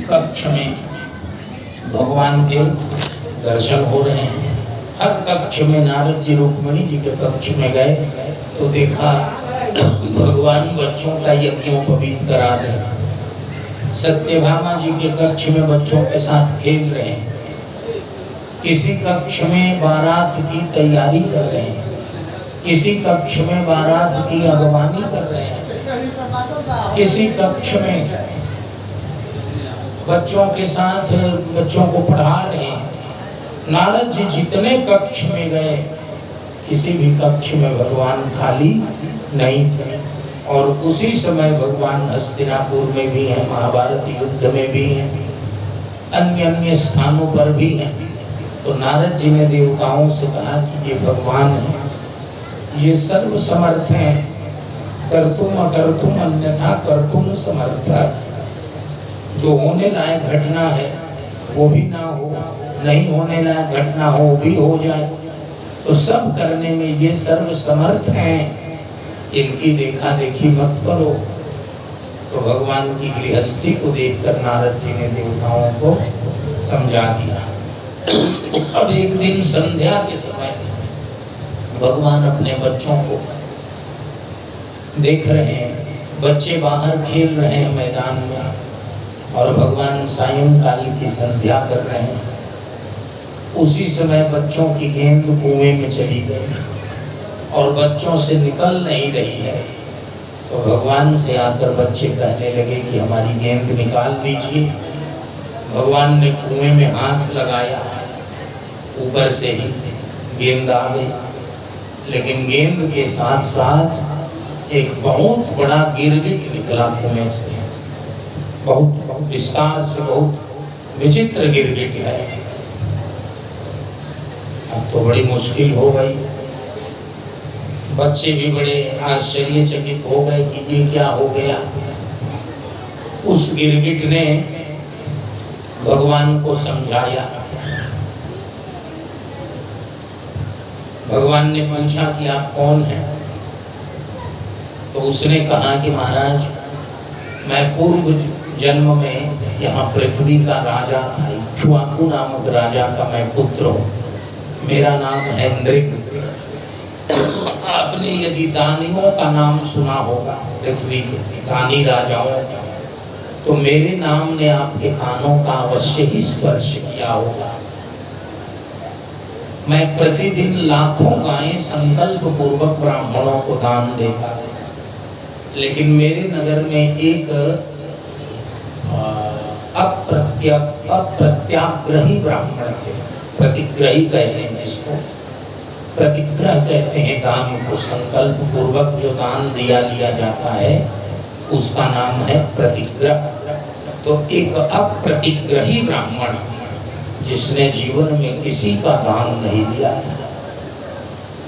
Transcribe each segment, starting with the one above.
कक्ष में भगवान के दर्शन हो रहे हैं। हर कक्ष में नारद जी रुक्मिणी जी के कक्ष में गए तो देखा भगवान बच्चों का यज्ञोपवीत करा रहे हैं। सत्यभामा जी के कक्ष में बच्चों के साथ खेल रहे हैं। किसी कक्ष में बारात की तैयारी कर रहे हैं, किसी कक्ष में बारात की अगवानी कर रहे हैं, किसी कक्ष में बच्चों के साथ बच्चों को पढ़ा रहे हैं। नारद जी जितने कक्ष में गए किसी भी कक्ष में भगवान खाली नहीं थे। और उसी समय भगवान हस्तिनापुर में भी हैं, महाभारत युद्ध में भी हैं, अन्य अन्य स्थानों पर भी हैं। तो नारद जी ने देवताओं से कहा कि ये भगवान है, ये सर्व समर्थ हैं, कर्तुम अकर्तुम अन्यथा कर्तुम समर्थ। जो होने लायक घटना है वो भी ना हो, नहीं होने लायक घटना हो भी हो जाए, तो सब करने में ये सर्व समर्थ हैं, इनकी देखा देखी मत करो। तो भगवान की गृहस्थी को देखकर नारद जी ने देवताओं को समझा दिया। अब एक दिन संध्या के समय भगवान अपने बच्चों को देख रहे हैं, बच्चे बाहर खेल रहे हैं मैदान में और भगवान सायंकाल की संध्या कर रहे हैं। उसी समय बच्चों की गेंद कुएं में चली गई और बच्चों से निकल नहीं रही है। तो भगवान से आकर बच्चे कहने लगे कि हमारी गेंद निकाल दीजिए। भगवान ने कुएं में हाथ लगाया, ऊपर से ही गेंद आ गई, लेकिन गेंद के साथ साथ एक बहुत बड़ा गिरगिट निकला कुएं से। बहुत विस्तार से, बहुत विचित्र गिरगिट है। अब तो बड़ी मुश्किल हो गई। बच्चे भी बड़े आश्चर्यचकित हो गए कि ये क्या हो गया। उस गिरगिट ने भगवान को समझाया। भगवान ने पूछा कि आप कौन हैं? तो उसने कहा कि महाराज, मैं पूर्व जन्म में यहाँ पृथ्वी का राजा था, इक्ष्वाकु नामक राजा का मैं पुत्र हूँ। मेरा नाम है नृग। आपने यदि दानियों का नाम सुना होगा, पृथ्वी के दानी राजाओं का, तो मेरे नाम ने आपके कानों का अवश्य ही स्पर्श किया होगा। मैं प्रतिदिन लाखों गायें संकल्प पूर्वक ब्राह्मणों को दान देता, लेकिन मेरे नगर में एक अप्रत्याग्रही ब्राह्मण थे। प्रतिग्रही कहते हैं जिसको, प्रतिग्रह कहते हैं दान को। संकल्प पूर्वक जो दान दिया जाता है उसका नाम है प्रतिग्रह। तो एक अप्रतिग्रही ब्राह्मण जिसने जीवन में किसी का दान नहीं दिया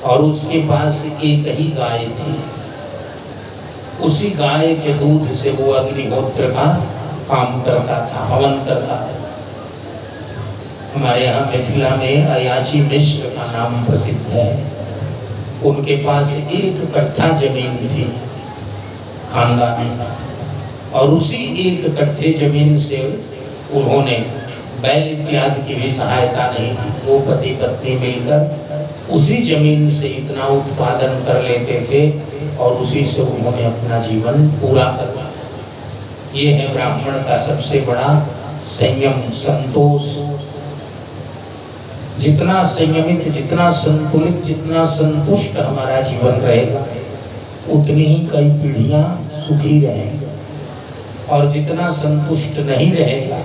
और उसके पास एक ही गाय थी। उसी गाय के दूध से वो अग्निहोत्र का काम करता था, हवन करता था। हमारे यहाँ मिथिला में अयाची मिश्र का नाम प्रसिद्ध है। उनके पास एक कट्ठा जमीन थी खानदानी, और उसी एक कट्ठे जमीन से उन्होंने बैल इत्यादि की भी सहायता नहीं की। वो पति पत्नी मिलकर उसी जमीन से इतना उत्पादन कर लेते थे और उसी से उन्होंने अपना जीवन पूरा करवा। ये है ब्राह्मण का सबसे बड़ा संयम, संतोष। जितना संयमित, जितना संतुलित, जितना संतुष्ट हमारा जीवन रहेगा, उतनी ही कई पीढ़ियां सुखी रहेंगी। और जितना संतुष्ट नहीं रहेगा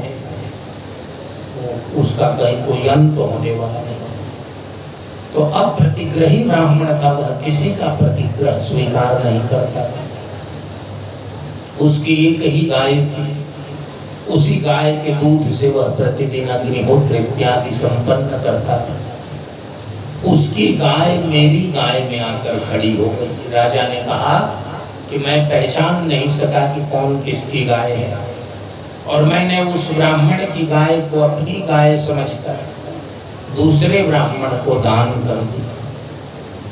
उसका कहीं कोई अंत होने वाला नहीं। तो अप्रतिग्रही ब्राह्मण था, वह किसी का प्रतिग्रह स्वीकार नहीं करता था। उसकी एक ही गाय थी, उसी गाय के दूध से वह प्रतिदिन अग्निहोत्र इत्यादि संपन्न करता था। उसकी गाय मेरी गाय में आकर खड़ी हो गई। राजा ने कहा कि मैं पहचान नहीं सका कि कौन किसकी गाय है, और मैंने उस ब्राह्मण की गाय को अपनी गाय समझकर दूसरे ब्राह्मण को दान कर दी।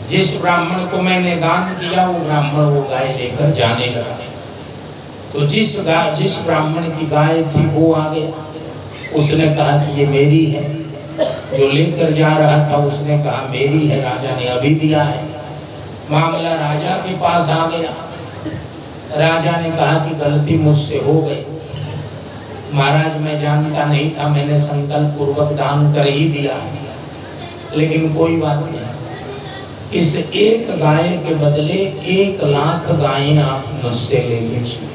जिस ब्राह्मण को मैंने दान किया वो ब्राह्मण वो गाय लेकर जाने लगा। तो जिस ब्राह्मण की गाय थी वो आ गया, उसने कहा कि ये मेरी है। जो लेकर जा रहा था उसने कहा मेरी है, राजा ने अभी दिया है। मामला राजा के पास आ गया। राजा ने कहा कि गलती मुझसे हो गई महाराज, मैं जानता नहीं था, मैंने संकल्प पूर्वक दान कर ही दिया, लेकिन कोई बात नहीं, इस एक गाय के बदले 1 लाख गायें आप मुझसे ले लीजिए।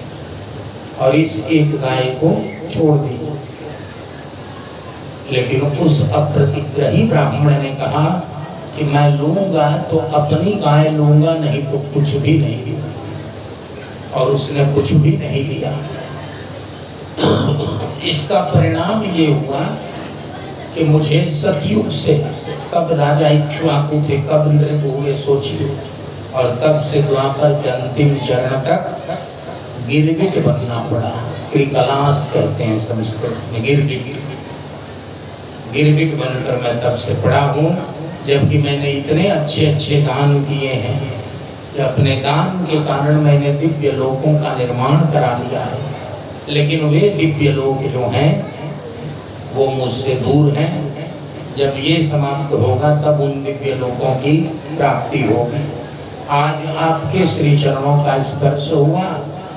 और इस एक गाय को छोड़ दिया। लेकिन उस अप्रतिग्रही ब्राह्मण ने कहा कि मैं लूंगा तो अपनी गाय लूंगा, नहीं तो कुछ भी नहीं लिया। और उसने कुछ भी नहीं लिया। इसका परिणाम ये हुआ कि मुझे सतयुग से, कब राजा इक्ष्वाकु थे, कब नृग हुए सोचिए, और तब से द्वापर के अंतिम चरण तक गिरगिट बनना पड़ा। क्रिकलास कहते हैं संस्कृत में, गिरगिट बनकर मैं तब से पड़ा हूँ। जबकि मैंने इतने अच्छे अच्छे दान किए हैं कि अपने दान के कारण मैंने दिव्य लोकों का निर्माण करा लिया है, लेकिन वे दिव्य लोक जो हैं वो मुझसे दूर हैं। जब ये समाप्त होगा तब उन दिव्य लोकों की प्राप्ति होगी। आज आपके श्री चरणों का स्पर्श हुआ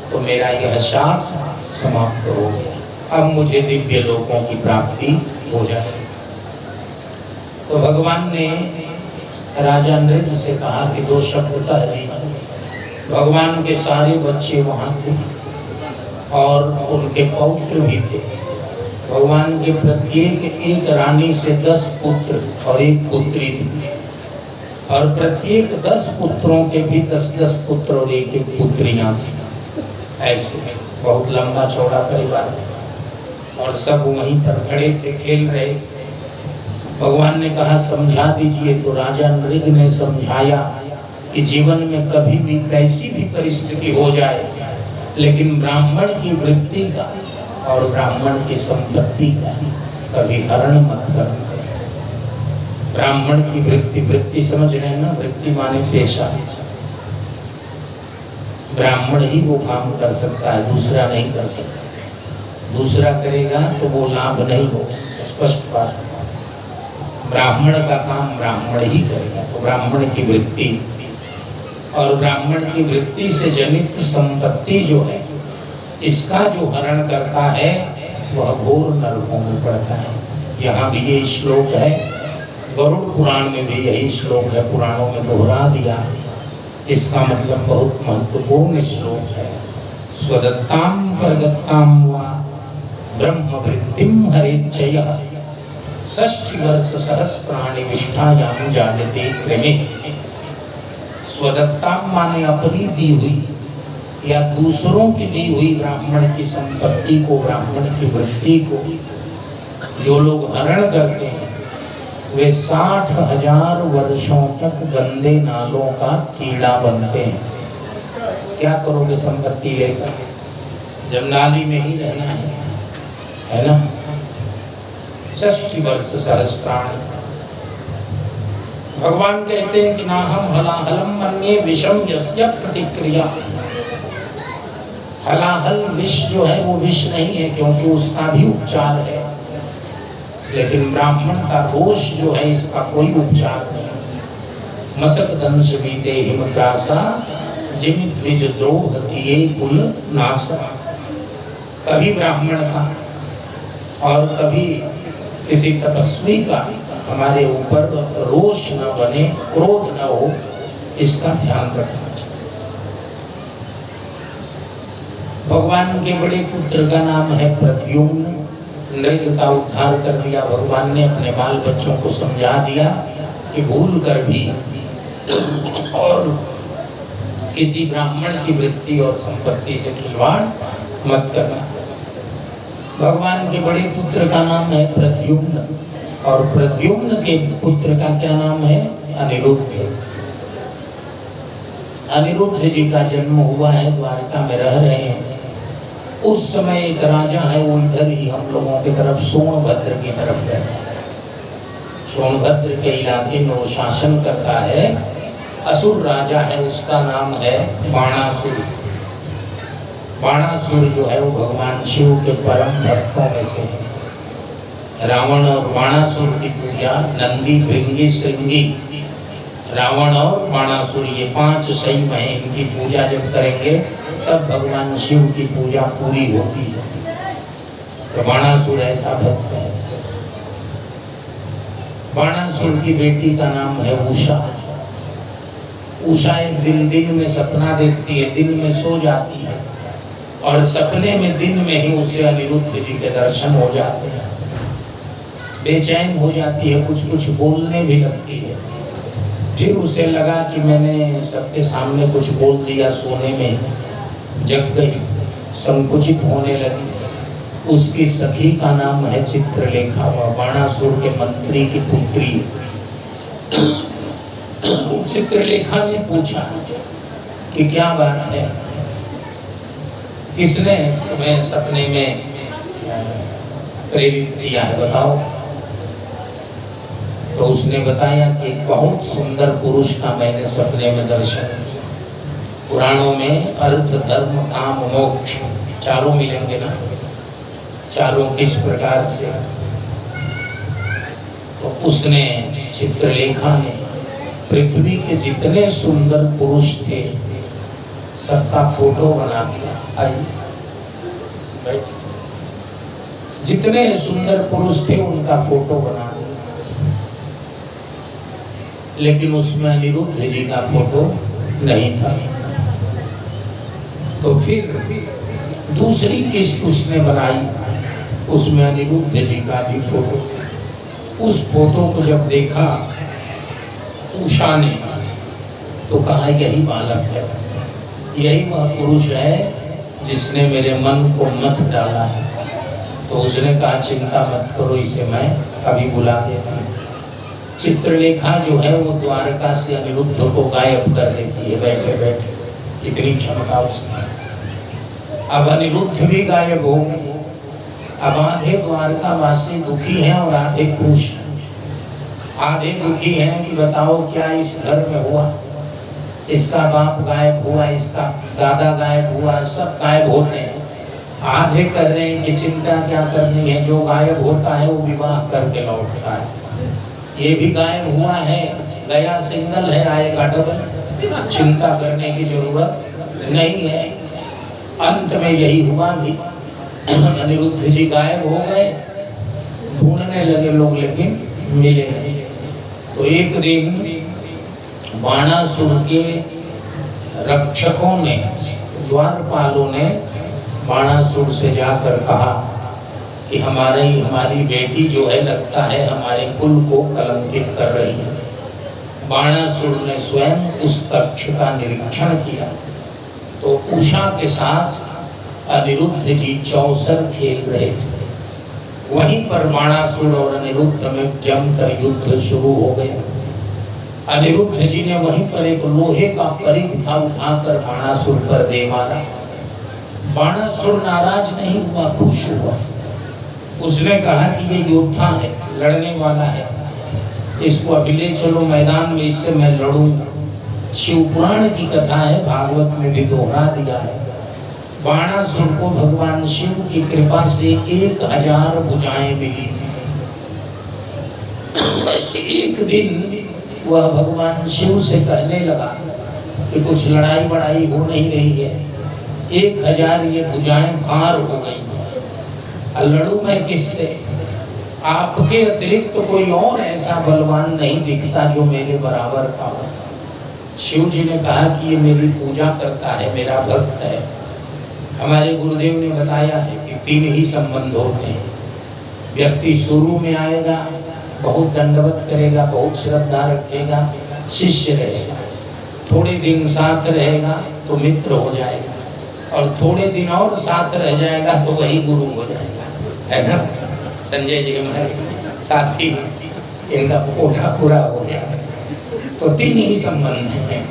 तो मेरा यह शाप समाप्त हो गया। अब मुझे दिव्य लोकों की प्राप्ति हो जाएगी। तो भगवान ने राजा नृग से कहा कि 2 शब्द कह दीजिए। भगवान के सारे बच्चे वहाँ थे और उनके पौत्र भी थे। भगवान के प्रत्येक एक रानी से 10 पुत्र और 1 पुत्री थी, और प्रत्येक 10 पुत्रों के भी 10-10 पुत्र और 1-1 पुत्रियां थी। ऐसे बहुत लंबा चौड़ा परिवार, और सब वहीं पर खड़े थे, खेल रहे। भगवान ने कहा समझा दीजिए। तो राजा नृग ने समझाया कि जीवन में कभी भी कैसी भी परिस्थिति हो जाए, लेकिन ब्राह्मण की वृत्ति का और ब्राह्मण की संपत्ति का कभी हरण मत करना। ब्राह्मण की वृत्ति समझ रहे हैं ना, वृत्ति माने पेशा। ब्राह्मण ही वो काम कर सकता है, दूसरा नहीं कर सकता। दूसरा करेगा तो वो लाभ नहीं होगा, स्पष्ट बात। ब्राह्मण का काम ब्राह्मण ही करेगा। तो ब्राह्मण की वृत्ति और ब्राह्मण की वृत्ति से जनित संपत्ति जो है, इसका जो हरण करता है वह घोर नरकों में पड़ता है। यहाँ भी ये श्लोक है, गरुड़ पुराण में भी यही श्लोक है, पुराणों में दोहरा दिया। इसका मतलब बहुत महत्वपूर्ण श्लोक है। स्वदत्ताम परगत्ताम वा ब्रह्म वृत्तिम हरेच्छया 60 वर्ष सहस्राणि विष्ठायाम जायते क्रमे। स्वदत्ताम माने अपनी दी हुई या दूसरों की दी हुई ब्राह्मण की संपत्ति को, ब्राह्मण की वृत्ति को जो लोग हरण करते हैं वे 60,000 वर्षों तक गंदे नालों का कीड़ा बनते हैं। क्या करोगे संपत्ति लेकर? जब नाली में ही रहना है ना। 60 वर्ष सहस्राणि। भगवान कहते हैं कि ना हम हलाहलम मन्ये विषम यस्य प्रतिक्रिया। हलाहल विष जो है वो विष नहीं है, क्योंकि उसका भी उपचार है, लेकिन ब्राह्मण का रोष जो है इसका कोई उपचार नहीं। मसक दंश बीते हिमग्रासा जिम द्विज द्रोह किए कुल नासा। कभी ब्राह्मण का और कभी किसी तपस्वी का हमारे ऊपर रोष न बने, क्रोध न हो, इसका ध्यान रखना चाहिए। भगवान के बड़े पुत्र का नाम है प्रद्युम्न। नृग का उद्धार कर दिया भगवान ने, अपने बाल बच्चों को समझा दिया कि भूल कर भी और किसी ब्राह्मण की वृत्ति और संपत्ति से खिलवाड़ मत करना। भगवान के बड़े पुत्र का नाम है प्रद्युम्न, और प्रद्युम्न के पुत्र का क्या नाम है? अनिरुद्ध। अनिरुद्ध जी का जन्म हुआ है, द्वारका में रह रहे हैं। उस समय एक राजा है, वो इधर ही हम लोगों की तरफ सोनभद्र की तरफ रहता है। सोनभद्र के इलाके में वो शासन करता है। असुर राजा है, उसका नाम है बाणासुर। बाणासुर जो है वो भगवान शिव के परम भक्तों में से है। रावण और बाणासुर की पूजा, नंदी, भृंगी, श्रृंगी, रावण और बाणासुर, ये 5 शैव हैं। इनकी पूजा जब करेंगे तब भगवान शिव की पूजा पूरी होती है। तो बाणासुर ऐसा भक्त है। बाणासुर की बेटी का नाम है उषा। उषा एक दिन में सपना देखती है, दिन में सो जाती है और सपने में दिन में ही उसे अनिरुद्ध जी के दर्शन हो जाते हैं। बेचैन हो जाती है, कुछ कुछ बोलने भी लगती है। फिर उसे लगा कि मैंने सबके सामने कुछ बोल दिया, सोने में जग गई, संकुचित होने लगी। उसकी सखी का नाम है चित्रलेखा, वह बाणासुर के मंत्री की पुत्री। चित्रलेखा ने पूछा कि क्या बात है, किसने तुम्हें सपने में प्रेरित किया है, बताओ। तो उसने बताया कि एक बहुत सुंदर पुरुष का मैंने सपने में दर्शन। पुराणों में अर्थ, धर्म, काम, मोक्ष चारों मिलेंगे ना, चारों किस प्रकार से। तो उसने, चित्रलेखा ने, पृथ्वी के जितने सुंदर पुरुष थे सबका फोटो बना दिया। आई, जितने सुंदर पुरुष थे उनका फोटो बना दिया, लेकिन उसमें अनिरुद्ध जी का फोटो नहीं था। तो फिर दूसरी किस्त उसने बनाई, उसमें अनिरुद्ध जी का भी फोटो। उस फोटो को जब देखा उषा ने तो कहा यही बालक है, यही वह पुरुष है जिसने मेरे मन को मत डाला है। तो उसने कहा चिंता मत करो, इसे मैं अभी बुला देता हूं। चित्रलेखा जो है वो द्वारका से अनिरुद्ध को गायब कर देती है बैठे बैठे, इतनी क्षमता उसकी। अब अनिरुद्ध भी गायब हो गए। अब आधे द्वारका वासी दुखी हैं और आधे खुश हैं। आधे दुखी हैं कि बताओ क्या इस घर में हुआ, इसका बाप गायब हुआ, इसका दादा गायब हुआ, सब गायब होते हैं। आधे कर रहे हैं कि चिंता क्या करनी है, जो गायब होता है वो विवाह करके लौटता है। ये भी गायब हुआ है, गया सिंगल है, आएगा डबल, चिंता करने की जरूरत नहीं है। अंत में यही हुआ भी, अनिरुद्ध जी गायब हो गए। ढूंढने लगे लोग लेकिन मिले नहीं। तो एक दिन बाणासुर के रक्षकों ने, द्वारपालों ने बाणासुर से जाकर कहा कि हमारी बेटी जो है लगता है हमारे कुल को कलंकित कर रही है। बाणासुर ने स्वयं उस कक्ष का निरीक्षण किया तो उषा के साथ अनिरुद्ध जी चौसर खेल रहे थे। वहीं पर बाणासुर और अनिरुद्ध में जमकर युद्ध शुरू हो गया। अनिरुद्ध जी ने वहीं पर एक लोहे का परिघ था उठाकर बाणासुर पर दे मारा। बाणासुर नाराज नहीं हुआ, खुश हुआ। उसने कहा कि ये योद्धा है, लड़ने वाला है, इसको अभी ले चलो मैदान में, इससे मैं लड़ूंगा। शिव पुराण की कथा है, भागवत में भी दोहरा दिया है। बाणासुर को भगवान शिव की कृपा से 1000 भुजाएं मिली थी। एक दिन वह भगवान शिव से कहने लगा कि कुछ लड़ाई बड़ाई हो नहीं रही है, 1000 ये भुजाएं भार हो गई, लड़ू मैं किससे? आपके अतिरिक्त तो कोई और ऐसा बलवान नहीं दिखता जो मेरे बराबर का हो। शिव जी ने कहा कि ये मेरी पूजा करता है, मेरा भक्त है। हमारे गुरुदेव ने बताया है कि 3 ही संबंध होते हैं। व्यक्ति शुरू में आएगा, बहुत दंडवत करेगा, बहुत श्रद्धा रखेगा, शिष्य रहेगा। थोड़े दिन साथ रहेगा तो मित्र हो जाएगा, और थोड़े दिन और साथ रह जाएगा तो वही गुरु हो जाएगा, है ना। संजय जी हमारे साथी, इनका कोठा पूरा हो गया। तो 3 ही संबंध हैं।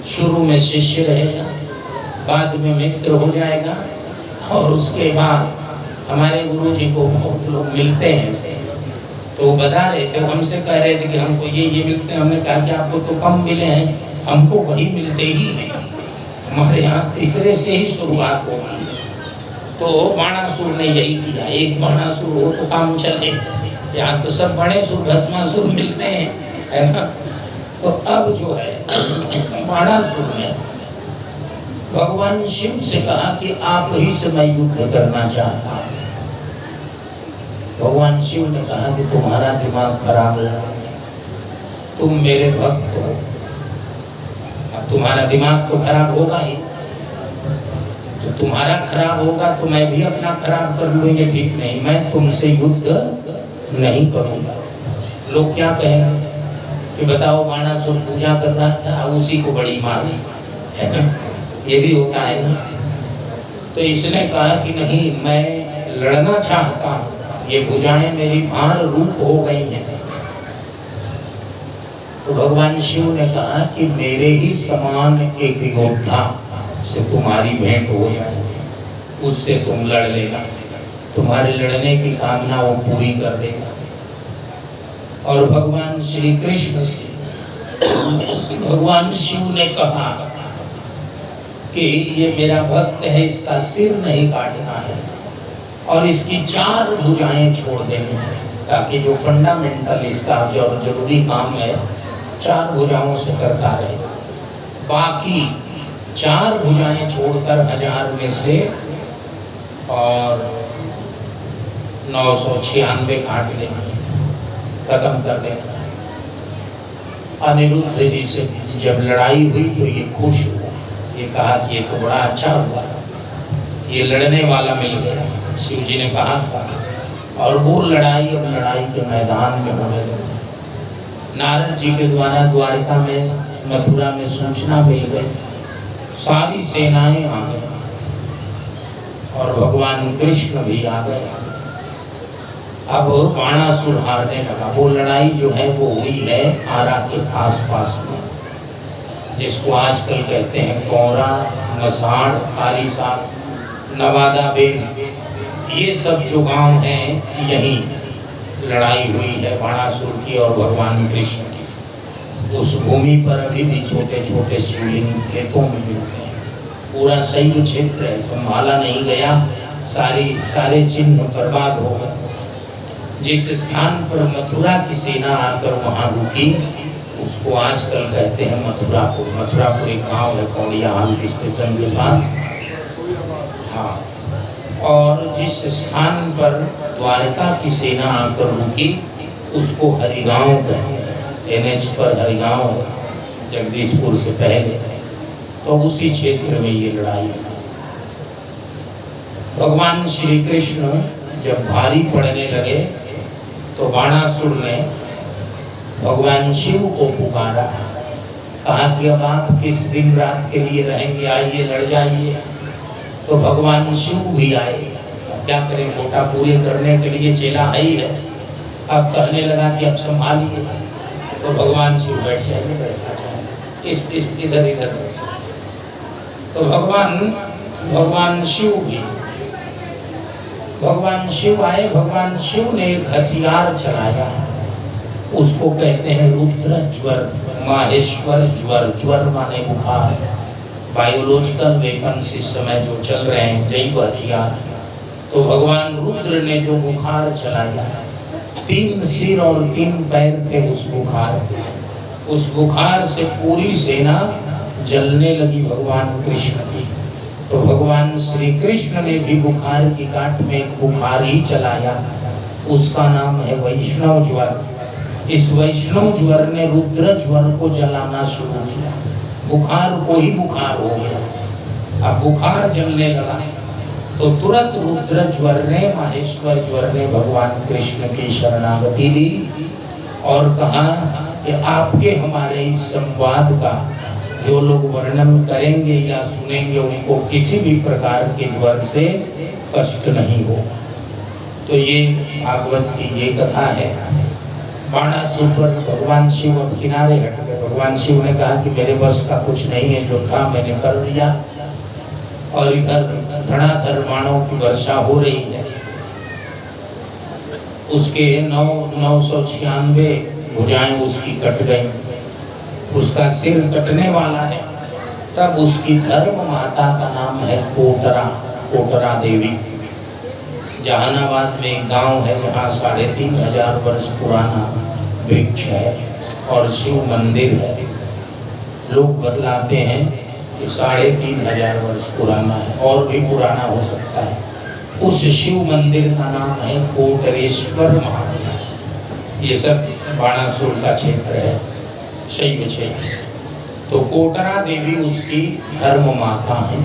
शुरू में शिष्य रहेगा, बाद में मित्र हो जाएगा, और उसके बाद हमारे गुरु जी को बहुत लोग मिलते हैं ऐसे। तो बता रहे थे, हमसे कह रहे थे कि हमको ये मिलते हैं। हमने कहा कि आपको तो कम मिले हैं, हमको वही मिलते ही नहीं। हमारे यहाँ तीसरे से ही शुरुआत होगी। तो बाणासुर ने यही किया, एक बाणासुर हो तो काम चले। यहाँ तो सब बड़े सुर भस्मासुर मिलते हैं, है ना। तो अब जो है बाणासुर ने भगवान शिव से कहा कि आप ही से मैं युद्ध करना चाहता हूँ। भगवान शिव ने कहा कि तुम्हारा दिमाग खराब है, तुम मेरे भक्त हो, अब तुम्हारा दिमाग तो खराब होगा ही, तो तुम्हारा खराब होगा तो मैं भी अपना खराब कर लूँ, ये ठीक नहीं। मैं तुमसे युद्ध नहीं करूँगा। लोग क्या कहेंगे कि बताओ बाणासुर पूजा कर रहा था, उसी को बड़ी मारी, है ना, ये भी होता है ना। तो इसने कहा कि नहीं, मैं लड़ना चाहता हूँ, ये भुजाएं मेरी भार रूप हो गई हैं। तो भगवान शिव ने कहा कि मेरे ही समान एक योद्धा से तुम्हारी भेंट हो जाए, उससे तुम लड़ लेना, तुम्हारे लड़ने की कामना वो पूरी कर देगा। और भगवान श्री कृष्ण से भगवान शिव ने कहा कि ये मेरा भक्त है, इसका सिर नहीं काटना है और इसकी 4 भुजाएं छोड़ देनी है, ताकि जो फंडामेंटल इसका जो जरूरी काम है 4 भुजाओं से करता रहे। बाकी 4 भुजाएं छोड़कर 1000 में से और 996 काट लेंगे, खत्म कर देना। अनिरुद्ध जी से जब लड़ाई हुई तो ये खुश हुआ, ये कहा कि ये तो बड़ा अच्छा हुआ, ये लड़ने वाला मिल गया। शिव जी ने कहा था, और वो लड़ाई अब लड़ाई के मैदान में होने लगी। नारद जी के द्वारा द्वारका में, मथुरा में सूचना मिल गई, सारी सेनाएं आ गई और भगवान कृष्ण भी आ गए। अब बाणासुर हारने लगा। वो लड़ाई जो है वो हुई है आरा के आसपास में, जिसको आजकल कहते हैं कौरा, मसाड़, कालीसात, नवादा, बेल, ये सब जो गांव हैं, यहीं लड़ाई हुई है बाणासुर की और भगवान कृष्ण की। उस भूमि पर अभी भी छोटे छोटे शिवलिंग खेतों में मिलते हैं। पूरा शैव क्षेत्र है, संभाला नहीं गया, सारे चिन्ह बर्बाद हो गए। जिस स्थान पर मथुरा की सेना आकर वहां रुकी, उसको आजकल कहते हैं मथुरापुर। मथुरापुर एक गांव है कौड़िया स्टेशन के पास। हाँ, और जिस स्थान पर द्वारका की सेना आकर रुकी, उसको हरिगांव कहते हैं। NH पर हरिगांव, जगदीशपुर से पहले, तो उसी क्षेत्र में ये लड़ाई हुई। भगवान श्री कृष्ण जब भारी पड़ने लगे तो बाणासुर ने भगवान शिव को पुकारा, कहा कि अब आप किस दिन रात के लिए रहेंगे, आइए लड़ जाइए। तो भगवान शिव भी आए। क्या करें, कोटा पूरे करने के लिए चेला आई है। अब कहने लगा कि अब संभालिए, तो भगवान शिव बैठ जाइए, इधर इधर। तो भगवान शिव आए। भगवान शिव ने एक हथियार चलाया, उसको कहते हैं रुद्र ज्वर, माहेश्वर ज्वर। ज्वर माने बुखार। बायोलॉजिकल वेपन्स इस समय जो चल रहे हैं, जैव हथियार। तो भगवान रुद्र ने जो बुखार चलाया, 3 सिर और 3 पैर थे उस बुखार से पूरी सेना जलने लगी भगवान कृष्ण की। तो भगवान श्री कृष्ण ने भी बुखार की काट में एक बुखार ही चलाया, उसका नाम है वैष्णव ज्वर। इस वैष्णव ज्वर ने रुद्र ज्वर को जलाना शुरू किया। बुखार को ही बुखार हो गया। अब बुखार जलने लगा तो तुरंत रुद्र ज्वर ने, माहेश्वर ज्वर ने भगवान कृष्ण की शरणागति दी और कहा कि आपके हमारे इस संवाद का जो लोग वर्णन करेंगे या सुनेंगे, उनको किसी भी प्रकार के ज्वर से कष्ट नहीं हो। तो ये भागवत की ये कथा है। बाणासुर पर भगवान शिव अब किनारे हट गए। भगवान शिव ने कहा कि मेरे बस का कुछ नहीं है, जो था मैंने कर दिया। और इधर धड़ाधड़ बाणों की वर्षा हो रही है। उसके 996 भुजाएं उसकी कट गई, उसका सिर कटने वाला है। तब उसकी धर्म माता का नाम है कोटरा, कोटरा देवी। जहानाबाद में एक गांव है जहाँ 3500 वर्ष पुराना वृक्ष है और शिव मंदिर है। लोग बतलाते हैं कि 3500 वर्ष पुराना है और भी पुराना हो सकता है। उस शिव मंदिर का नाम है कोटरेश्वर महादेव। ये सब बाणासुर का क्षेत्र है, शैव क्षेत्र। तो कोटरा देवी उसकी धर्म माता है।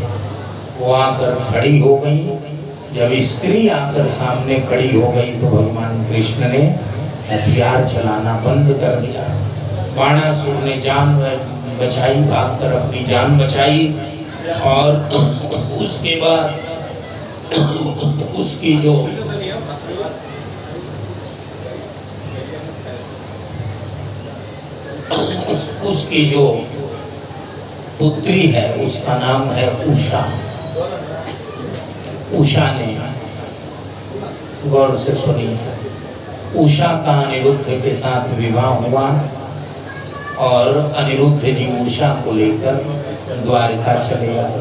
वो आकर खड़ी हो गई। जब स्त्री आकर सामने खड़ी हो गई तो भगवान कृष्ण ने हथियार चलाना बंद कर दिया। बाणासुर ने जान बचाई, भागकर अपनी जान बचाई और उसके बाद उसकी जो पुत्री है उसका नाम है उषा। उषा ने, गौर से सुनिए, उषा का अनिरुद्ध के साथ विवाह हुआ और अनिरुद्ध जी उषा को लेकर द्वारिका चले आए।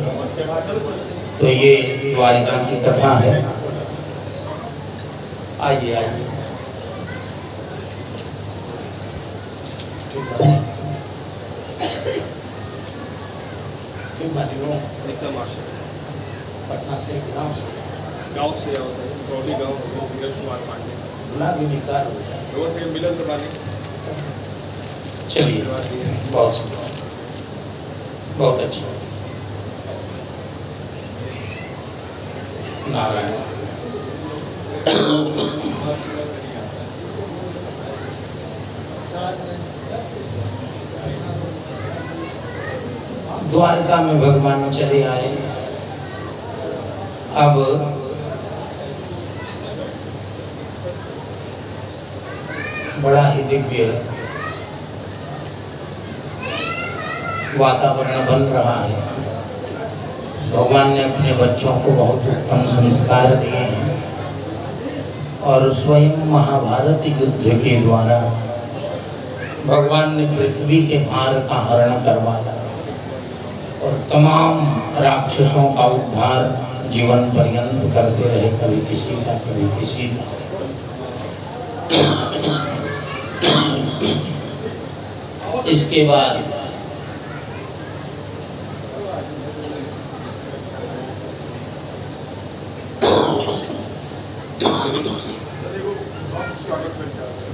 तो ये द्वारिका की कथा है। आइए आइए। पटना से गाँव से चलिए, बहुत अच्छा। नारायण द्वारका में भगवान चले आए। अब बड़ा ही दिव्य वातावरण बन रहा है। भगवान ने अपने बच्चों को बहुत उत्तम संस्कार दिए हैं और स्वयं महाभारत युद्ध के द्वारा भगवान ने पृथ्वी के भार का हरण करवाया और तमाम राक्षसों का उद्धार जीवन पर्यंत करते रहे, कभी किसी का कभी किसी का। इसके बाद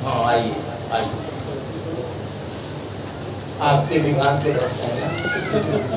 हाँ आइए आइए, आपके विभाग के रहते हैं ना।